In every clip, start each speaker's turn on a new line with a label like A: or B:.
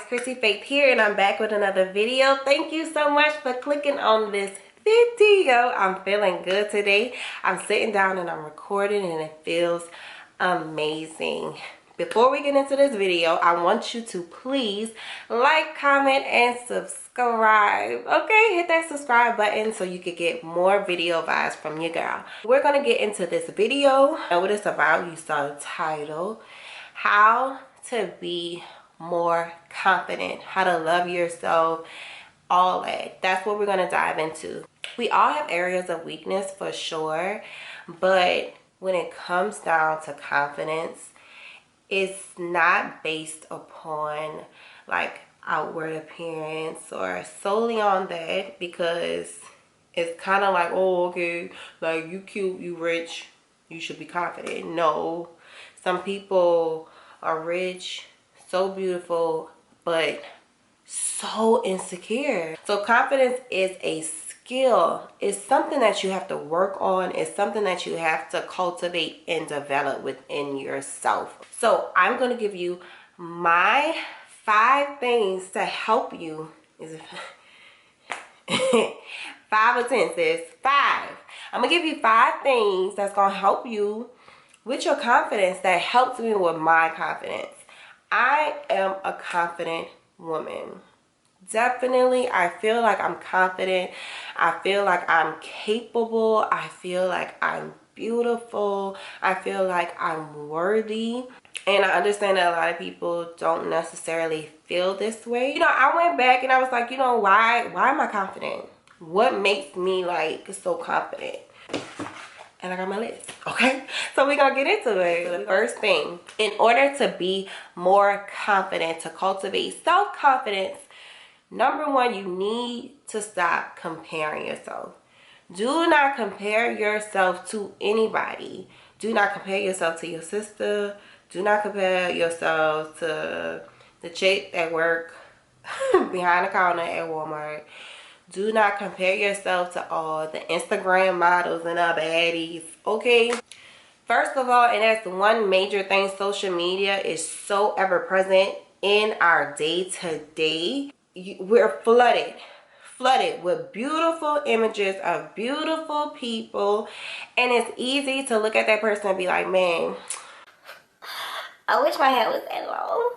A: Chrissy Faith here, and I'm back with another video. Thank you so much for clicking on this video. I'm feeling good today. I'm sitting down and I'm recording and it feels amazing. Before we get into this video, I want you to please like, comment, and subscribe. Okay, hit that subscribe button so you can get more video vibes from your girl. We're gonna get into this video. And what it's about, you saw the title. How to be more confident, how to love yourself, all that. That's what we're going to dive into. We all have areas of weakness for sure, but when it comes down to confidence, it's not based upon like outward appearance or solely on that, because it's kind of like, oh, okay, like you cute, you rich, you should be confident. No, some people are rich, so beautiful, but so insecure. So confidence is a skill. It's something that you have to work on. It's something that you have to cultivate and develop within yourself. So I'm going to give you my 5 things to help you. Is it 5 or 10, sis? 5. I'm going to give you 5 things that's going to help you with your confidence, that helps me with my confidence. I am a confident woman. Definitely, I feel like I'm confident. I feel like I'm capable. I feel like I'm beautiful. I feel like I'm worthy. And I understand that a lot of people don't necessarily feel this way. You know, I went back and I was like, you know, why am I confident? What makes me like so confident? And I got my list, okay? So we're gonna get into it. The first thing, in order to be more confident, to cultivate self-confidence, number 1, you need to stop comparing yourself. Do not compare yourself to anybody. Do not compare yourself to your sister. Do not compare yourself to the chick that work behind the counter at Walmart. Do not compare yourself to all the Instagram models and the baddies, okay? First of all, and that's one major thing, social media is so ever present in our day-to-day. We're flooded with beautiful images of beautiful people, and it's easy to look at that person and be like, man, I wish my hair was that long.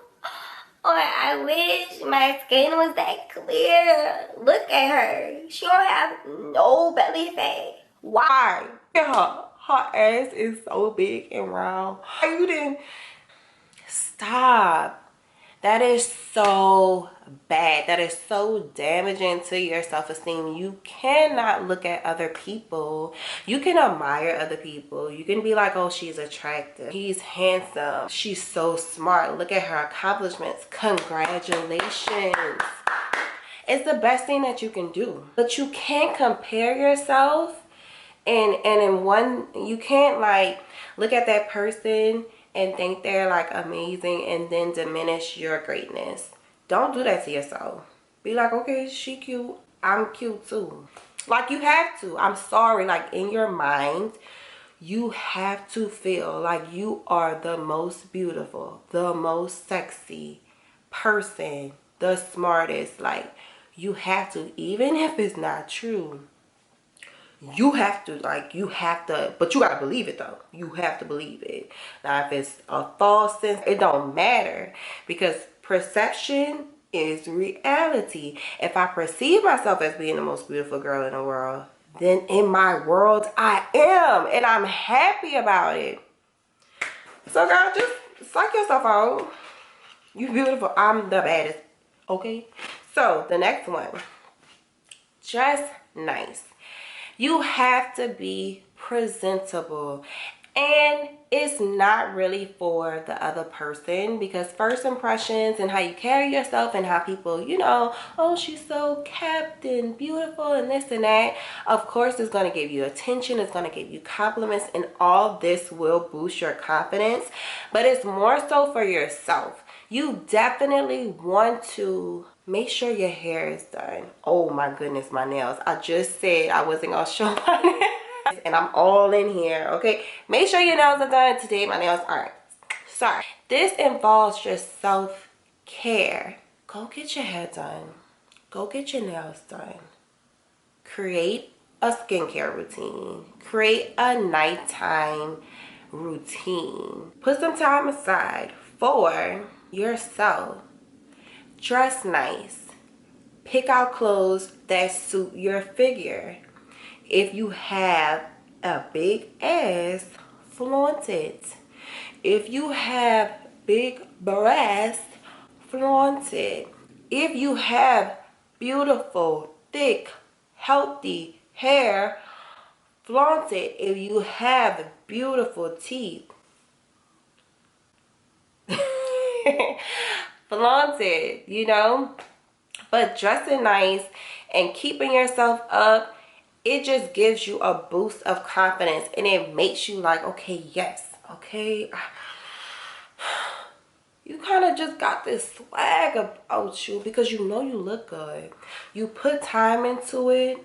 A: Or I wish my skin was that clear. Look at her. She don't have no belly fat. Why? Look at her. Her ass is so big and round. You didn't stop. That is so bad. That is so damaging to your self-esteem. You cannot look at other people. You can admire other people. You can be like, oh, she's attractive. He's handsome. She's so smart. Look at her accomplishments. Congratulations. It's the best thing that you can do. But you can't compare yourself and in one, you can't like look at that person and think they're like amazing and then diminish your greatness. Don't do that to yourself. Be like, okay, she cute, I'm cute too. Like, you have to. I'm sorry, like in your mind you have to feel like you are the most beautiful, the most sexy person, the smartest. Like, you have to, even if it's not true. You have to, like, you have to, but you gotta believe it though. You have to believe it. Now, if it's a false sense, it don't matter, because perception is reality. If I perceive myself as being the most beautiful girl in the world, then in my world I am, and I'm happy about it. So girl, just psych yourself out. You beautiful. I'm the baddest. Okay? So the next one, dress nice. You have to be presentable, and it's not really for the other person, because first impressions and how you carry yourself and how people, you know, oh, she's so kept and beautiful and this and that, of course it's going to give you attention, it's going to give you compliments, and all this will boost your confidence, but it's more so for yourself. You definitely want to make sure your hair is done. Oh my goodness, my nails. I just said I wasn't gonna show my nails, and I'm all in here, okay? Make sure your nails are done. Today my nails aren't. Sorry. This involves just self-care. go get your hair done. Go get your nails done. Create a skincare routine. Create a nighttime routine. Put some time aside for yourself. Dress nice. Pick out clothes that suit your figure. If you have a big ass, flaunt it. If you have big breasts, flaunt it. If you have beautiful, thick, healthy hair, flaunt it. If you have beautiful teeth, flaunt it, you know. But dressing nice and keeping yourself up, it just gives you a boost of confidence, and it makes you like, okay, yes, okay, you kind of just got this swag about you because you know you look good. You put time into it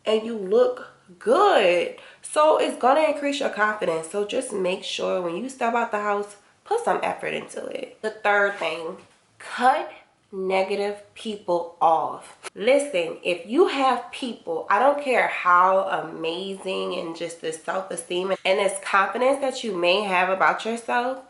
A: and you look good. So it's going to increase your confidence. So just make sure when you step out the house, put some effort into it. The third thing, cut negative people off. Listen, if you have people, I don't care how amazing and just the self-esteem and this confidence that you may have about yourself,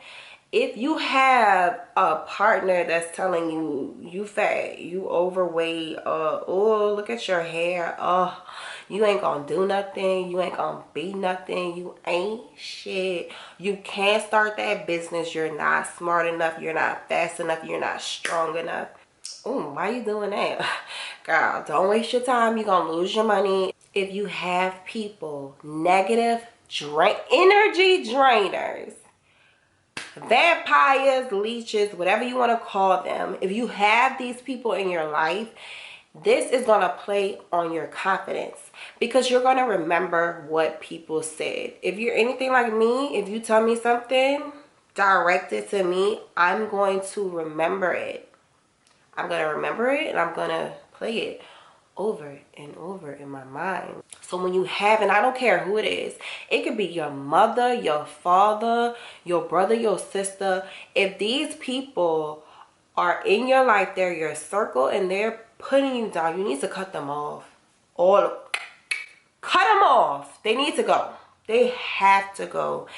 A: if you have a partner that's telling you you fat, you overweight, oh, look at your hair, oh, you ain't gonna do nothing, you ain't gonna be nothing, you ain't shit, you can't start that business, you're not smart enough, you're not fast enough, you're not strong enough. Oh, why you doing that? Girl, don't waste your time, you're gonna lose your money. If you have people, negative energy drainers, vampires, leeches, whatever you want to call them, if you have these people in your life, this is going to play on your confidence because you're going to remember what people said. If you're anything like me, if you tell me something, direct it to me, I'm going to remember it. I'm going to remember it and I'm going to play it over and over in my mind. So when you have, and I don't care who it is, it could be your mother, your father, your brother, your sister. If these people are in your life, they're your circle and they're putting you down, you need to cut them off. Cut them off. They need to go. They have to go,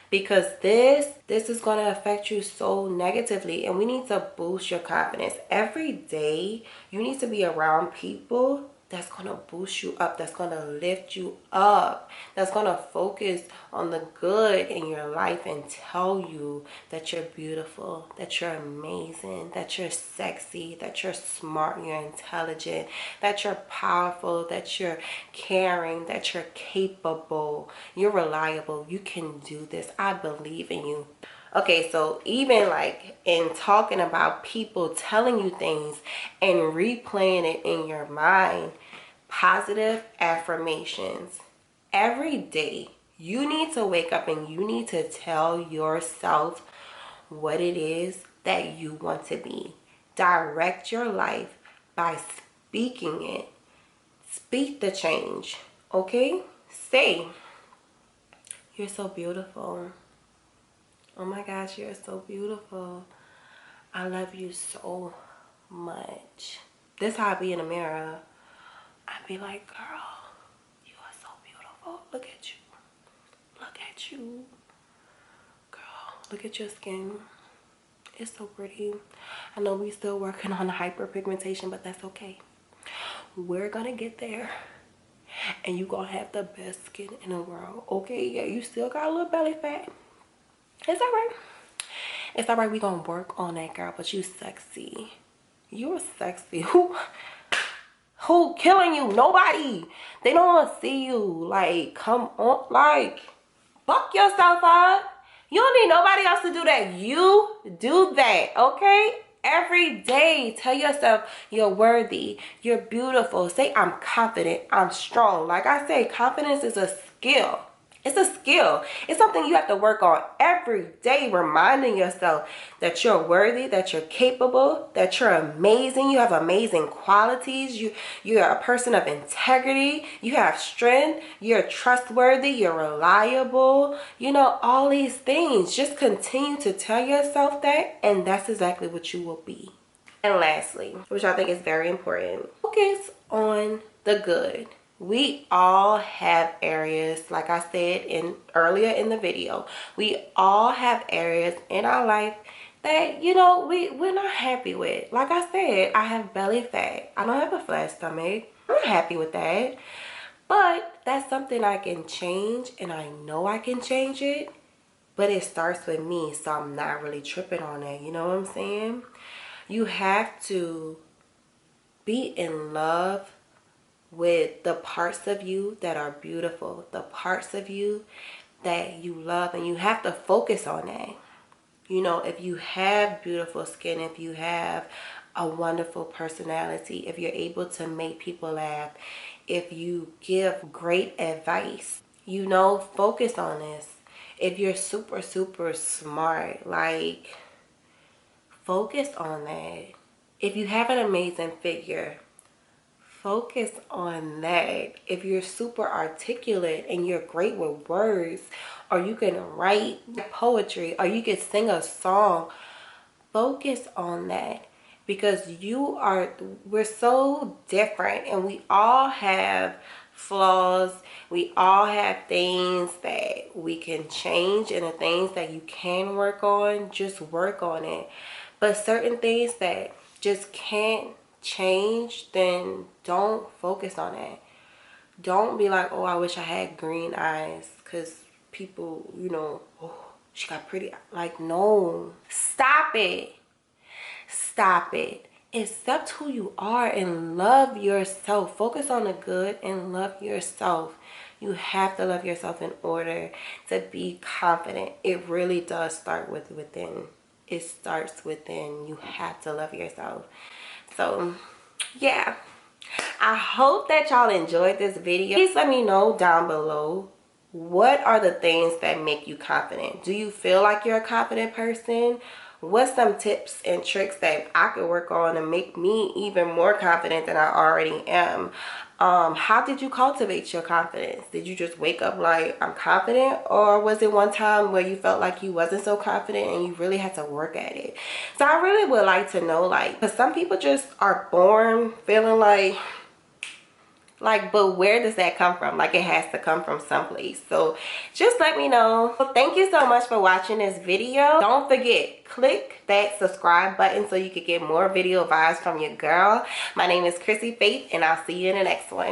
A: because this is going to affect you so negatively, and we need to boost your confidence. Every day you need to be around people that's going to boost you up, that's going to lift you up, that's going to focus on the good in your life and tell you that you're beautiful, that you're amazing, that you're sexy, that you're smart, you're intelligent, that you're powerful, that you're caring, that you're capable, you're reliable, you can do this, I believe in you. Okay, so even like in talking about people telling you things and replaying it in your mind, positive affirmations. Every day, you need to wake up and you need to tell yourself what it is that you want to be. Direct your life by speaking it. Speak the change, okay? Say, you're so beautiful. Oh my gosh, you're so beautiful. I love you so much. This is how I be in the mirror. I be like, girl, you are so beautiful. Look at you. Look at you. Girl, look at your skin. It's so pretty. I know we still working on hyperpigmentation, but that's okay. We're gonna get there. And you gonna have the best skin in the world. Okay, yeah, you still got a little belly fat. It's alright. It's alright, we gonna work on that, girl, but you sexy. You're sexy. Who killing you? Nobody. They don't want to see you. Like, come on. Like, buck yourself up. You don't need nobody else to do that. You do that, okay? Every day, tell yourself you're worthy. You're beautiful. Say, I'm confident. I'm strong. Like I say, confidence is a skill. It's a skill. It's something you have to work on every day, reminding yourself that you're worthy, that you're capable, that you're amazing. You have amazing qualities. You're a person of integrity. You have strength. You're trustworthy. You're reliable. You know, all these things. Just continue to tell yourself that, and that's exactly what you will be. And lastly, which I think is very important, focus on the good. We all have areas, like I said earlier in the video, we all have areas in our life that, you know, we're not happy with. Like I said, I have belly fat. I don't have a flat stomach. I'm not happy with that. But that's something I can change, and I know I can change it. But it starts with me, so I'm not really tripping on it. You know what I'm saying? You have to be in love with the parts of you that are beautiful, the parts of you that you love, and you have to focus on that. You know, if you have beautiful skin, if you have a wonderful personality, if you're able to make people laugh, if you give great advice, you know, focus on this. If you're super, super smart, like, focus on that. If you have an amazing figure, focus on that. If you're super articulate and you're great with words, or you can write poetry, or you can sing a song, focus on that. Because we're so different, and we all have flaws. We all have things that we can change, and the things that you can work on, just work on it. But certain things that just can't change, then don't focus on it. Don't be like, oh, I wish I had green eyes, because people, you know, oh, she got pretty. Like, no, stop it. Stop it. Accept who you are and love yourself. Focus on the good and love yourself. You have to love yourself in order to be confident. It really does start with within. It starts within. You have to love yourself. So yeah, I hope that y'all enjoyed this video. Please let me know down below, what are the things that make you confident? Do you feel like you're a confident person? What's some tips and tricks that I could work on to make me even more confident than I already am? How did you cultivate your confidence? Did you just wake up like, I'm confident? Or was it one time where you felt like you wasn't so confident and you really had to work at it? So I really would like to know, like, because some people just are born feeling like, but where does that come from? Like, it has to come from someplace. So just let me know. Well, thank you so much for watching this video. Don't forget, click that subscribe button so you can get more video vibes from your girl. My name is Chrissy Faith, and I'll see you in the next one.